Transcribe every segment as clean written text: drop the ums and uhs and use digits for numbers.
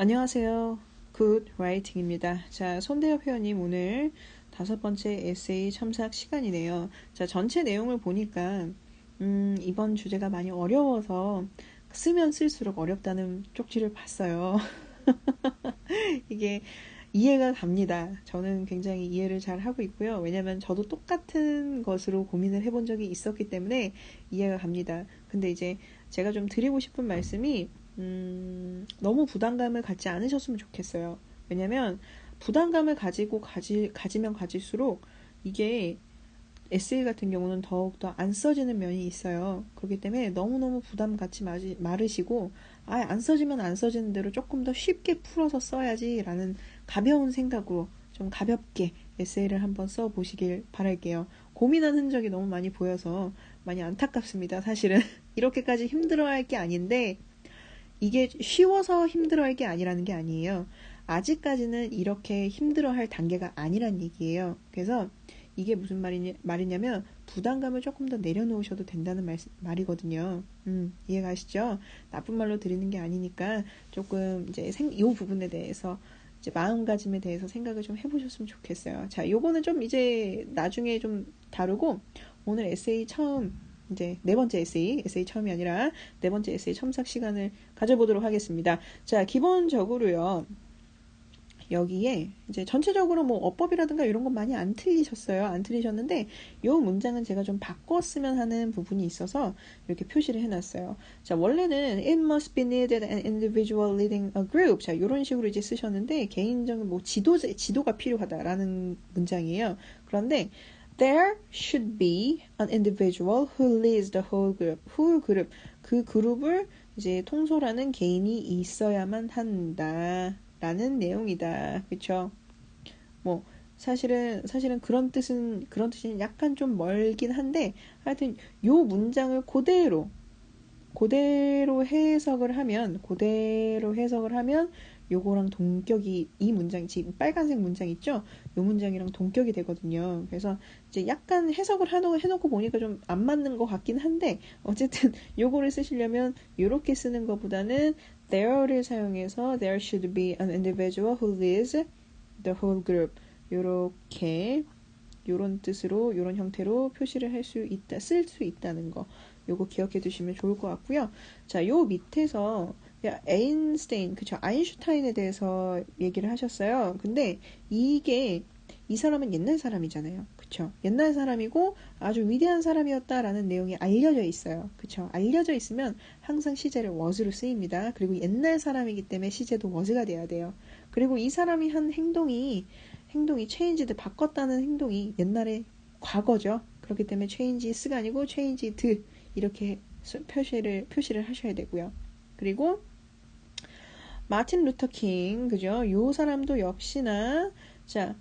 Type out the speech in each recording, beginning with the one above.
안녕하세요. Good Writing입니다. 자, 손대엽 회원님 오늘 5번째 에세이 첨삭 시간이네요. 자, 전체 내용을 보니까 이번 주제가 많이 어려워서 쓰면 쓸수록 어렵다는 쪽지를 봤어요. 이게 이해가 갑니다. 저는 굉장히 이해를 잘 하고 있고요. 왜냐면 저도 똑같은 것으로 고민을 해본 적이 있었기 때문에 이해가 갑니다. 근데 이제 제가 좀 드리고 싶은 말씀이 너무 부담감을 갖지 않으셨으면 좋겠어요. 왜냐면 부담감을 가지면 가질수록 이게 에세이 같은 경우는 더욱더 안 써지는 면이 있어요. 그렇기 때문에 너무너무 부담 갖지 마르시고, 안 써지면 안 써지는 대로 조금 더 쉽게 풀어서 써야지라는 가벼운 생각으로 좀 가볍게 에세이를 한번 써보시길 바랄게요. 고민한 흔적이 너무 많이 보여서 많이 안타깝습니다. 사실은 이렇게까지 힘들어할 게 아닌데, 이게 쉬워서 힘들어할 게 아니라는 게 아니에요. 아직까지는 이렇게 힘들어할 단계가 아니란 얘기예요. 그래서 이게 무슨 말이냐면 부담감을 조금 더 내려놓으셔도 된다는 말이거든요. 이해가 가시죠? 나쁜 말로 드리는 게 아니니까 조금 이제 이 부분에 대해서 이제 마음가짐에 대해서 생각을 좀 해보셨으면 좋겠어요. 자, 요거는 좀 이제 나중에 좀 다루고 오늘 에세이 처음 이제 네 번째 에세이 처음이 아니라 네 번째 에세이 첨삭 시간을 가져보도록 하겠습니다. 자, 기본적으로요. 여기에 이제 전체적으로 뭐 어법이라든가 이런 건 많이 안 틀리셨어요. 안 틀리셨는데 요 문장은 제가 좀 바꿨으면 하는 부분이 있어서 이렇게 표시를 해놨어요. 자, 원래는 it must be needed an individual leading a group. 자, 이런 식으로 이제 쓰셨는데 개인적인 뭐 지도가 필요하다라는 문장이에요. 그런데 there should be an individual who leads the whole group. 그 그룹을 이제 통솔하는 개인이 있어야만 한다. 라는 내용이다. 그쵸? 뭐, 사실은 그런 뜻은 약간 좀 멀긴 한데, 하여튼, 요 문장을 그대로 해석을 하면, 요거랑 동격이, 이 문장, 지금 빨간색 문장 있죠? 요 문장이랑 동격이 되거든요. 그래서 이제 약간 해석을 해놓고 보니까 좀 안 맞는 것 같긴 한데, 어쨌든 요거를 쓰시려면, 요렇게 쓰는 것보다는 there를 사용해서 there should be an individual who leads the whole group. 요런 뜻으로, 요런 형태로 표시를 쓸 수 있다는 거. 요거 기억해 두시면 좋을 것 같고요. 자, 요 밑에서 에인슈타인, 그쵸? 아인슈타인에 대해서 얘기를 하셨어요. 근데 이 사람은 옛날 사람이잖아요. 그쵸? 옛날 사람이고 아주 위대한 사람이었다라는 내용이 알려져 있어요. 그쵸? 알려져 있으면 항상 시제를 was로 쓰입니다. 그리고 옛날 사람이기 때문에 시제도 was가 돼야 돼요. 그리고 이 사람이 한 행동이 changed, 바꿨다는 행동이 옛날에 과거죠. 그렇기 때문에 changes가 아니고 changed 이렇게 표시를 하셔야 되고요. 그리고 마틴 루터 킹, 그죠? 요 사람도 역시나 자,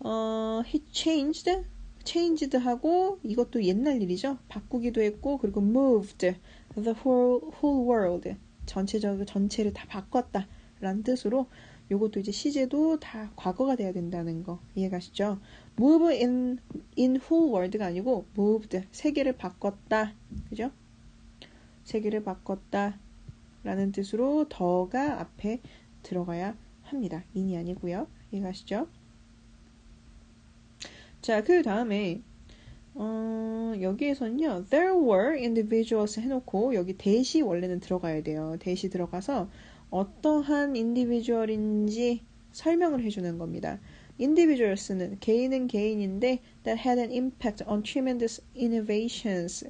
he changed 하고 이것도 옛날 일이죠. 바꾸기도 했고 그리고 moved the whole world, 전체를 다 바꿨다 라는 뜻으로 요것도 이제 시제도 다 과거가 돼야 된다는 거 이해가시죠? move in whole world가 아니고 moved, 세계를 바꿨다, 그죠? 세계를 바꿨다 라는 뜻으로 더가 앞에 들어가야 합니다. in이 아니고요. 이해가시죠? 자, 그 다음에 여기에서는요, there were individuals 해놓고 여기 대시 원래는 들어가야 돼요. 대시 들어가서 어떠한 individual인지 설명을 해주는 겁니다. individuals는 개인은 개인인데 that had an impact on tremendous innovations.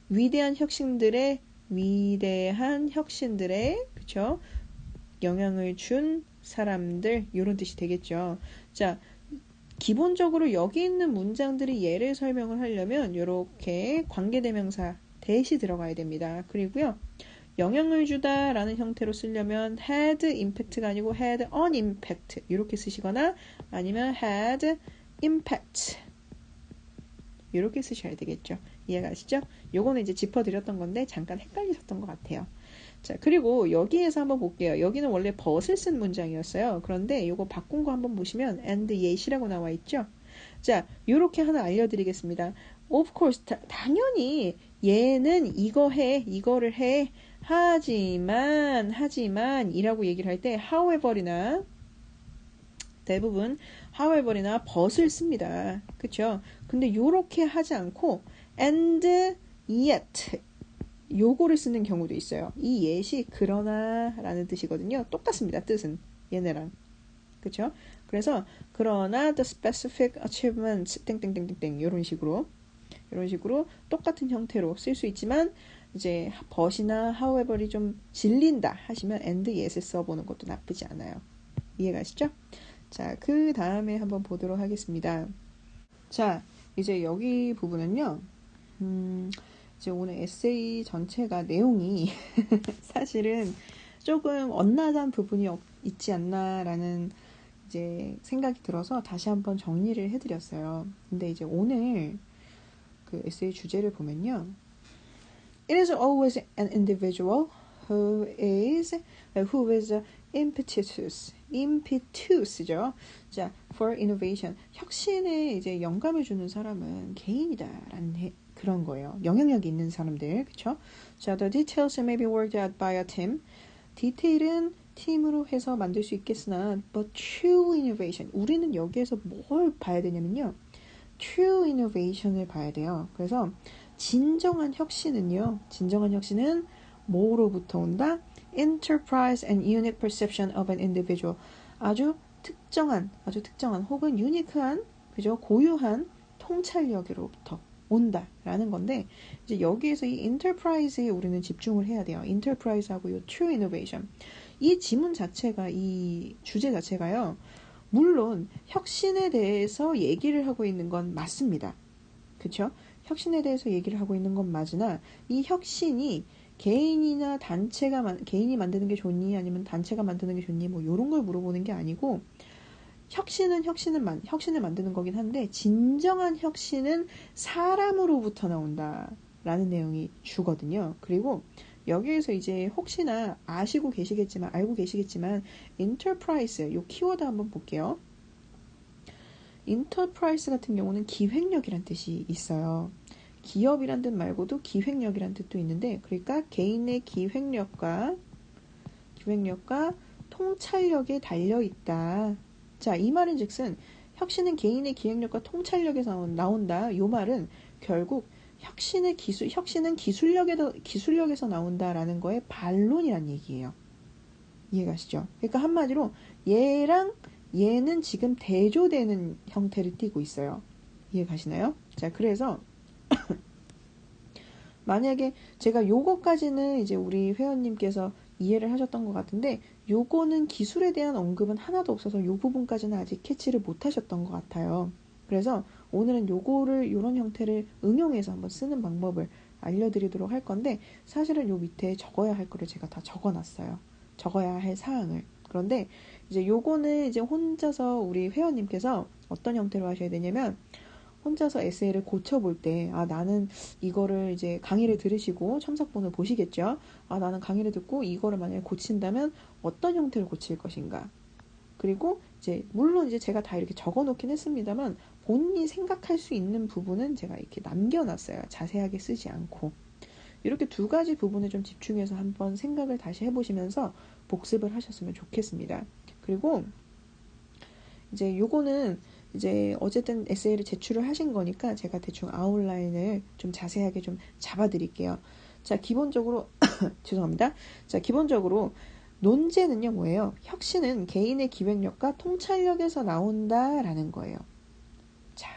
위대한 혁신들의 그쵸? 영향을 준 사람들, 이런 뜻이 되겠죠. 자, 기본적으로 여기 있는 문장들이 예를 설명을 하려면 이렇게 관계대명사 대시 들어가야 됩니다. 그리고요, 영향을 주다 라는 형태로 쓰려면 had impact가 아니고 had an impact 이렇게 쓰시거나 아니면 had impact 이렇게 쓰셔야 되겠죠. 이해가시죠? 요거는 이제 짚어드렸던 건데 잠깐 헷갈리셨던 것 같아요. 자, 그리고 여기에서 한번 볼게요. 여기는 원래 but을 쓴 문장이었어요. 그런데 요거 바꾼 거 한번 보시면 and yet이라고 나와 있죠. 자, 요렇게 하나 알려드리겠습니다. Of course, 당연히 얘는 이거를 해 하지만 이라고 얘기를 할 때 however이나 대부분 however이나 but을 씁니다. 그쵸? 근데 요렇게 하지 않고 and yet 요거를 쓰는 경우도 있어요. 이 yet이 그러나 라는 뜻이거든요. 똑같습니다. 뜻은 얘네랑. 그쵸? 그래서 그러나 the specific achievements 땡땡땡땡땡 이런 식으로 똑같은 형태로 쓸 수 있지만 이제 but이나 however이 좀 질린다 하시면 and yet을 써보는 것도 나쁘지 않아요. 이해가시죠? 자, 그 다음에 한번 보도록 하겠습니다. 자, 이제 여기 부분은요. 이제 오늘 에세이 전체가 내용이 사실은 조금 엇나간 부분이 있지 않나라는 이제 생각이 들어서 다시 한번 정리를 해드렸어요. 근데 이제 오늘 그 에세이 주제를 보면요. It is always an individual who is impetus죠. 자, for innovation. 혁신에 이제 영감을 주는 사람은 개인이다라는 그런 거예요. 영향력이 있는 사람들, 그쵸? 자, the details may be worked out by a team. 디테일은 팀으로 해서 만들 수 있겠으나, but true innovation. 우리는 여기에서 뭘 봐야 되냐면요. true innovation을 봐야 돼요. 그래서 진정한 혁신은 뭐로부터 온다? Enterprise and unique perception of an individual. 아주 특정한 혹은 유니크한, 그죠? 고유한 통찰력으로부터 온다라는 건데, 이제 여기에서 이 enterprise에 우리는 집중을 해야 돼요. enterprise하고 이 true innovation. 이 지문 자체가, 이 주제 자체가요. 물론 혁신에 대해서 얘기를 하고 있는 건 맞습니다. 그쵸? 혁신에 대해서 얘기를 하고 있는 건 맞으나 이 혁신이 개인이 만드는 게 좋니 아니면 단체가 만드는 게 좋니 뭐 이런 걸 물어보는 게 아니고 혁신을 만드는 거긴 한데 진정한 혁신은 사람으로부터 나온다라는 내용이 주거든요. 그리고 여기에서 이제 혹시나 알고 계시겠지만 enterprise 요 키워드 한번 볼게요. enterprise 같은 경우는 기획력이란 뜻이 있어요. 기업이란 뜻 말고도 기획력이란 뜻도 있는데, 그러니까 개인의 기획력과 통찰력에 달려 있다. 자, 이 말은 즉슨 혁신은 개인의 기획력과 통찰력에서 나온다. 요 말은 결국 혁신은 기술력에서 나온다라는 거의 반론이란 얘기예요. 이해가시죠? 그러니까 한마디로 얘는 지금 대조되는 형태를 띠고 있어요. 이해가시나요? 자, 그래서 만약에 제가 요거까지는 이제 우리 회원님께서 이해를 하셨던 것 같은데 요거는 기술에 대한 언급은 하나도 없어서 요 부분까지는 아직 캐치를 못 하셨던 것 같아요. 그래서 오늘은 요런 형태를 응용해서 한번 쓰는 방법을 알려드리도록 할 건데, 사실은 요 밑에 적어야 할 거를 제가 다 적어놨어요. 적어야 할 사항을. 그런데 이제 요거는 이제 혼자서 우리 회원님께서 어떤 형태로 하셔야 되냐면, 혼자서 에세이를 고쳐볼 때, 나는 이거를 이제 강의를 들으시고 첨삭본을 보시겠죠? 나는 강의를 듣고 이거를 만약에 고친다면 어떤 형태로 고칠 것인가? 그리고 이제 물론 이제 제가 다 이렇게 적어놓긴 했습니다만 본인이 생각할 수 있는 부분은 제가 이렇게 남겨놨어요. 자세하게 쓰지 않고. 이렇게 두 가지 부분에 좀 집중해서 한번 생각을 다시 해보시면서 복습을 하셨으면 좋겠습니다. 그리고 이제 요거는 이제 어쨌든 에세이를 제출을 하신 거니까 제가 대충 아웃라인을 좀 자세하게 좀 잡아드릴게요. 자, 기본적으로 죄송합니다. 자, 기본적으로 논제는요 뭐예요? 혁신은 개인의 기획력과 통찰력에서 나온다라는 거예요. 자,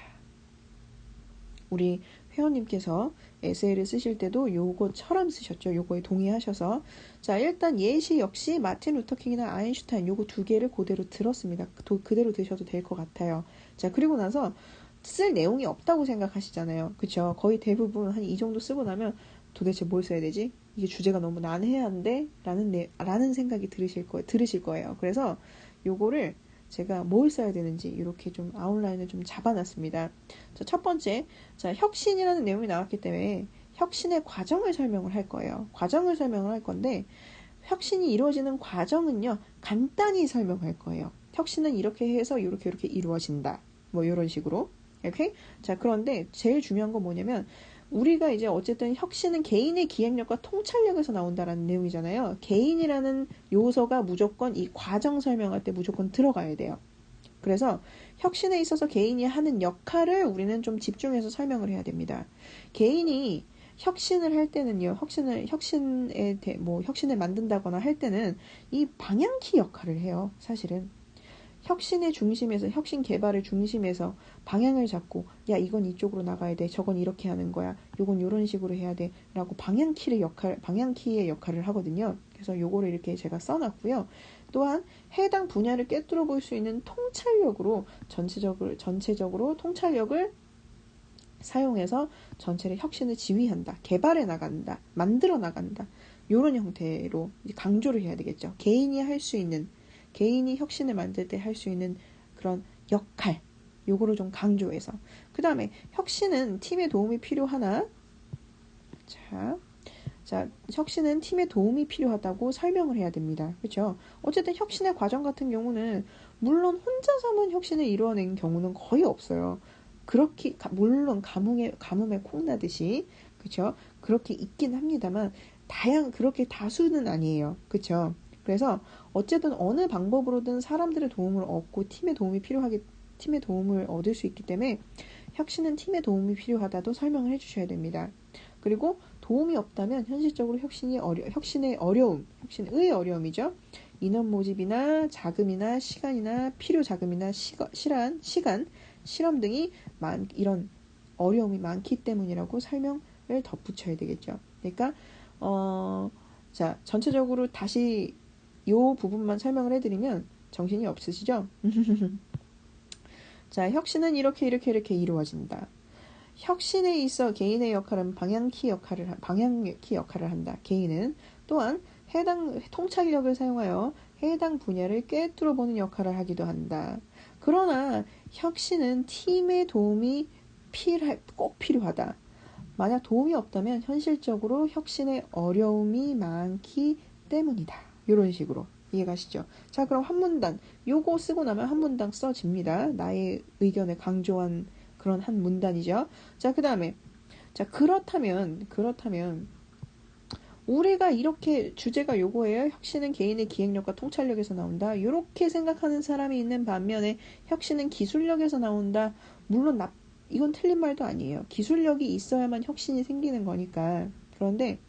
우리 회원님께서 에세이를 쓰실 때도 요거처럼 쓰셨죠. 요거에 동의하셔서. 자, 일단 예시 역시 마틴 루터킹이나 아인슈타인 요거 두 개를 그대로 들었습니다. 그대로 드셔도 될 것 같아요. 자, 그리고 나서 쓸 내용이 없다고 생각하시잖아요. 그쵸? 거의 대부분 한 이 정도 쓰고 나면 도대체 뭘 써야 되지? 이게 주제가 너무 난해한데? 라는 생각이 들으실 거예요. 그래서 요거를 제가 뭘 써야 되는지 이렇게 좀 아웃라인을 좀 잡아놨습니다. 자, 첫 번째, 자, 혁신이라는 내용이 나왔기 때문에 혁신의 과정을 설명을 할 거예요. 과정을 설명을 할 건데 혁신이 이루어지는 과정은요, 간단히 설명할 거예요. 혁신은 이렇게 해서 이렇게 이루어진다. 뭐 이런 식으로. 오케이? 자, 그런데 제일 중요한 건 뭐냐면 우리가 이제 어쨌든 혁신은 개인의 기획력과 통찰력에서 나온다라는 내용이잖아요. 개인이라는 요소가 무조건 이 과정 설명할 때 무조건 들어가야 돼요. 그래서 혁신에 있어서 개인이 하는 역할을 우리는 좀 집중해서 설명을 해야 됩니다. 개인이 혁신을 할 때는요, 혁신을 만든다거나 할 때는 이 방향키 역할을 해요, 사실은. 혁신의 중심에서, 혁신 개발의 중심에서 방향을 잡고, 야, 이건 이쪽으로 나가야 돼. 저건 이렇게 하는 거야. 요건 요런 식으로 해야 돼. 라고 방향키의 역할을 하거든요. 그래서 요거를 이렇게 제가 써놨고요. 또한 해당 분야를 꿰뚫어 볼 수 있는 통찰력으로 전체적으로 통찰력을 사용해서 전체를 혁신을 지휘한다. 개발해 나간다. 만들어 나간다. 요런 형태로 강조를 해야 되겠죠. 개인이 혁신을 만들 때 할 수 있는 그런 역할, 요거를 좀 강조해서. 그 다음에 혁신은 팀의 도움이 필요하나? 자, 혁신은 팀의 도움이 필요하다고 설명을 해야 됩니다. 그렇죠? 어쨌든 혁신의 과정 같은 경우는 물론 혼자서만 혁신을 이루어낸 경우는 거의 없어요. 그렇게 물론 가뭄에 콩 나듯이 그렇죠? 그렇게 있긴 합니다만 그렇게 다수는 아니에요. 그렇죠? 그래서 어쨌든 어느 방법으로든 사람들의 도움을 얻고 팀의 도움을 얻을 수 있기 때문에 혁신은 팀의 도움이 필요하다도 설명을 해주셔야 됩니다. 그리고 도움이 없다면 현실적으로 혁신의 어려움이죠. 인원 모집이나 자금이나 시간이나 필요 자금이나 실험 등이 이런 어려움이 많기 때문이라고 설명을 덧붙여야 되겠죠. 그러니까 자, 전체적으로 다시 이 부분만 설명을 해드리면 정신이 없으시죠? 자, 혁신은 이렇게 이루어진다. 혁신에 있어 개인의 역할은 방향키 역할을 한다. 개인은 또한 해당 통찰력을 사용하여 해당 분야를 꿰뚫어 보는 역할을 하기도 한다. 그러나 혁신은 팀의 도움이 꼭 필요하다. 만약 도움이 없다면 현실적으로 혁신의 어려움이 많기 때문이다. 이런 식으로 이해가시죠? 자, 그럼 한 문단 요거 쓰고 나면 한 문단 써집니다. 나의 의견을 강조한 그런 한 문단이죠. 자, 그 다음에 그렇다면 우리가 이렇게 주제가 요거예요. 혁신은 개인의 기획력과 통찰력에서 나온다. 이렇게 생각하는 사람이 있는 반면에 혁신은 기술력에서 나온다. 물론 이건 틀린 말도 아니에요. 기술력이 있어야만 혁신이 생기는 거니까. 그런데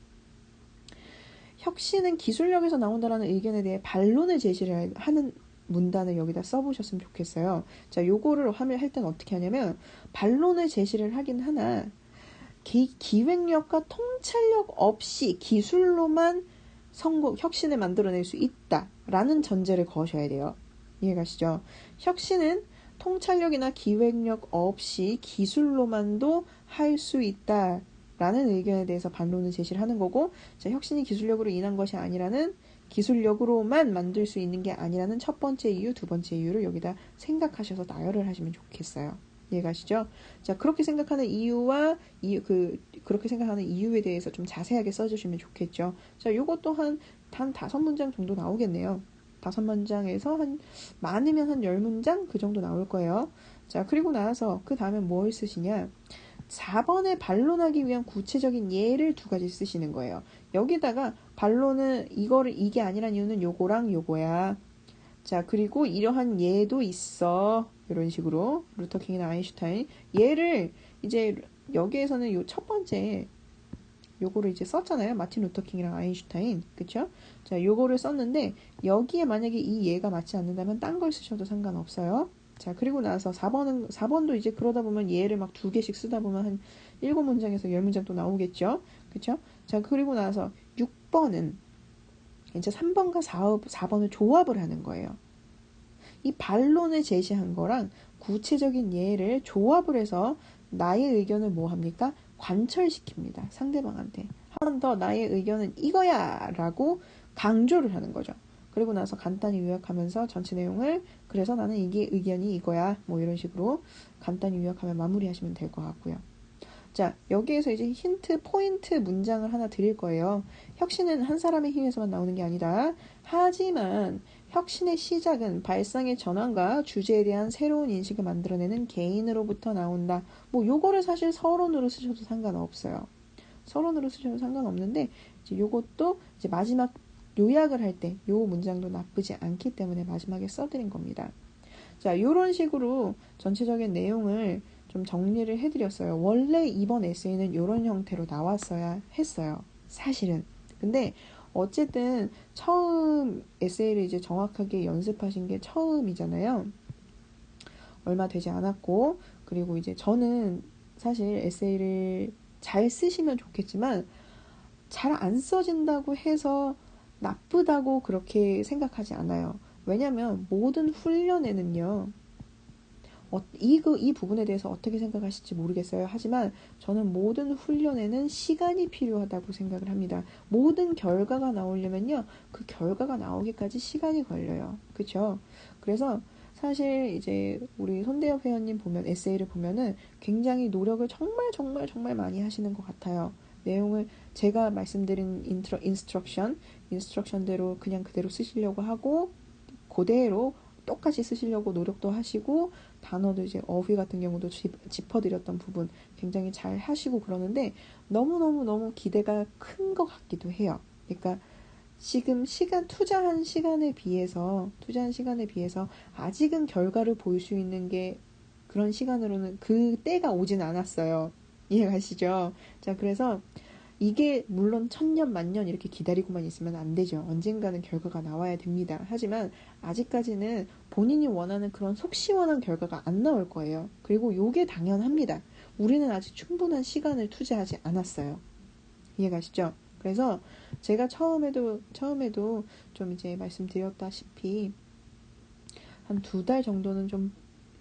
혁신은 기술력에서 나온다라는 의견에 대해 반론을 제시를 하는 문단을 여기다 써보셨으면 좋겠어요. 자, 요거를 할 때는 어떻게 하냐면 반론을 제시를 하긴 하나 기획력과 통찰력 없이 기술로만 혁신을 만들어낼 수 있다라는 전제를 거셔야 돼요. 이해가시죠? 혁신은 통찰력이나 기획력 없이 기술로만도 할 수 있다라는 의견에 대해서 반론을 제시를 하는 거고, 자, 혁신이 기술력으로 인한 것이 아니라는 기술력으로만 만들 수 있는 게 아니라는 첫 번째 이유, 두 번째 이유를 여기다 생각하셔서 나열을 하시면 좋겠어요. 이해가시죠? 자, 그렇게 생각하는 그렇게 생각하는 이유에 대해서 좀 자세하게 써주시면 좋겠죠. 자, 요것 또한 단 5문장 정도 나오겠네요. 5문장에서 많으면 한 10문장 그 정도 나올 거예요. 자, 그리고 나서 그 다음에 뭘 쓰시냐? 4번에 반론하기 위한 구체적인 예를 2가지 쓰시는 거예요. 여기다가 반론은 이게 아니란 이유는 요거랑 요거야. 자, 그리고 이러한 예도 있어. 이런 식으로 루터킹이나 아인슈타인 예를 이제 여기에서는 요 첫 번째 요거를 이제 썼잖아요. 마틴 루터킹이랑 아인슈타인. 그쵸? 자, 요거를 썼는데 여기에 만약에 이 예가 맞지 않는다면 딴 걸 쓰셔도 상관없어요. 자, 그리고 나서 4번도 이제 그러다 보면 예를 막 2개씩 쓰다 보면 한 7문장에서 10문장 또 나오겠죠? 그쵸? 자, 그리고 나서 6번은 이제 3번과 4번을 조합을 하는 거예요. 이 반론을 제시한 거랑 구체적인 예를 조합을 해서 나의 의견을 뭐 합니까? 관철시킵니다. 상대방한테. 한 번 더 나의 의견은 이거야! 라고 강조를 하는 거죠. 그리고 나서 간단히 요약하면서 전체 내용을 그래서 나는 이게 의견이 이거야. 뭐 이런 식으로 간단히 요약하면 마무리하시면 될 것 같고요. 자, 여기에서 이제 포인트 문장을 하나 드릴 거예요. 혁신은 한 사람의 힘에서만 나오는 게 아니다. 하지만 혁신의 시작은 발상의 전환과 주제에 대한 새로운 인식을 만들어내는 개인으로부터 나온다. 뭐 요거를 사실 서론으로 쓰셔도 상관없어요. 서론으로 쓰셔도 상관없는데 이제 요것도 이제 마지막 요약을 할 때 요 문장도 나쁘지 않기 때문에 마지막에 써드린 겁니다. 자, 요런 식으로 전체적인 내용을 좀 정리를 해드렸어요. 원래 이번 에세이는 요런 형태로 나왔어야 했어요. 사실은. 근데 어쨌든 처음 에세이를 이제 정확하게 연습하신 게 처음이잖아요. 얼마 되지 않았고, 그리고 이제 저는 사실 에세이를 잘 쓰시면 좋겠지만 잘 안 써진다고 해서 나쁘다고 그렇게 생각하지 않아요. 왜냐면 모든 훈련에는요, 이 부분에 대해서 어떻게 생각하실지 모르겠어요. 하지만 저는 모든 훈련에는 시간이 필요하다고 생각을 합니다. 모든 결과가 나오려면요, 그 결과가 나오기까지 시간이 걸려요. 그쵸? 그래서 사실 이제 우리 손대엽 회원님 보면 에세이를 보면은 굉장히 노력을 정말 정말 정말 많이 하시는 것 같아요. 내용을 제가 말씀드린 인스트럭션대로 그냥 그대로 쓰시려고 하고 그대로 똑같이 쓰시려고 노력도 하시고 단어도 이제 어휘 같은 경우도 짚어드렸던 부분 굉장히 잘 하시고 그러는데 너무너무 기대가 큰 것 같기도 해요. 그러니까 지금 투자한 시간에 비해서 아직은 결과를 볼 수 있는 게 그런 시간으로는 그 때가 오진 않았어요. 이해가시죠? 자, 그래서 이게 물론 천년 만년 이렇게 기다리고만 있으면 안 되죠. 언젠가는 결과가 나와야 됩니다. 하지만 아직까지는 본인이 원하는 그런 속 시원한 결과가 안 나올 거예요. 그리고 요게 당연합니다. 우리는 아직 충분한 시간을 투자하지 않았어요. 이해가시죠? 그래서 제가 처음에도 좀 이제 말씀드렸다시피 한 2달 정도는 좀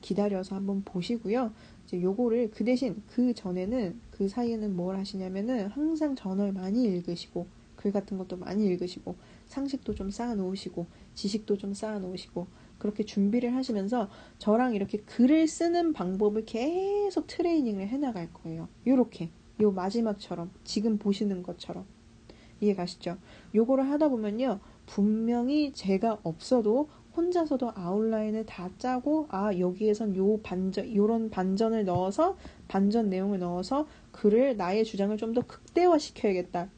기다려서 한번 보시고요. 이제 요거를 그 대신 그 전에는 그 사이에는 뭘 하시냐면은 항상 저널 많이 읽으시고 글 같은 것도 많이 읽으시고 상식도 좀 쌓아 놓으시고 지식도 좀 쌓아 놓으시고 그렇게 준비를 하시면서 저랑 이렇게 글을 쓰는 방법을 계속 트레이닝을 해 나갈 거예요. 요렇게 요 마지막처럼 지금 보시는 것처럼 이해 가시죠? 요거를 하다 보면요. 분명히 제가 없어도 혼자서도 아웃라인을 다 짜고 여기에선 요런 반전을 넣어서 반전 내용을 넣어서 글을 나의 주장을 좀 더 극대화시켜야겠다.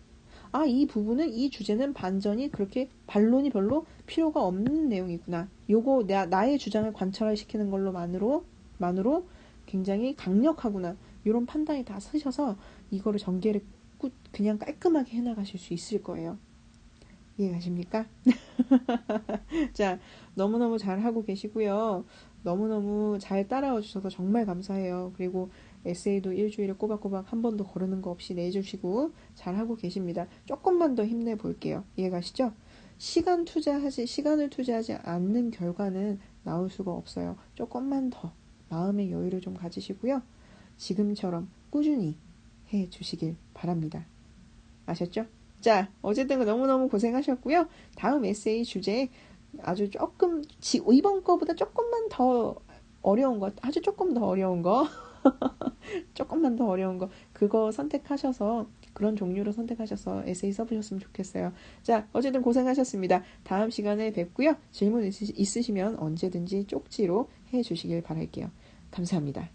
이 부분은 이 주제는 반전이 그렇게 반론이 별로 필요가 없는 내용이구나. 요거 나의 주장을 관철시키는 걸로만으로 굉장히 강력하구나. 요런 판단이 다 쓰셔서 이거를 전개를 그냥 깔끔하게 해나가실 수 있을 거예요. 이해가십니까? 자, 너무너무 잘하고 계시고요. 너무너무 잘 따라와 주셔서 정말 감사해요. 그리고 에세이도 일주일에 꼬박꼬박 한 번도 거르는 거 없이 내주시고 잘하고 계십니다. 조금만 더 힘내볼게요. 이해가시죠? 시간을 투자하지 않는 결과는 나올 수가 없어요. 조금만 더 마음의 여유를 좀 가지시고요. 지금처럼 꾸준히 해 주시길 바랍니다. 아셨죠? 자, 어쨌든 너무너무 고생하셨고요. 다음 에세이 주제 아주 이번 거보다 조금만 더 어려운 거, 아주 조금 더 어려운 거, 조금만 더 어려운 거, 그거 선택하셔서, 그런 종류로 선택하셔서 에세이 써보셨으면 좋겠어요. 자, 어쨌든 고생하셨습니다. 다음 시간에 뵙고요. 질문 있으시면 언제든지 쪽지로 해주시길 바랄게요. 감사합니다.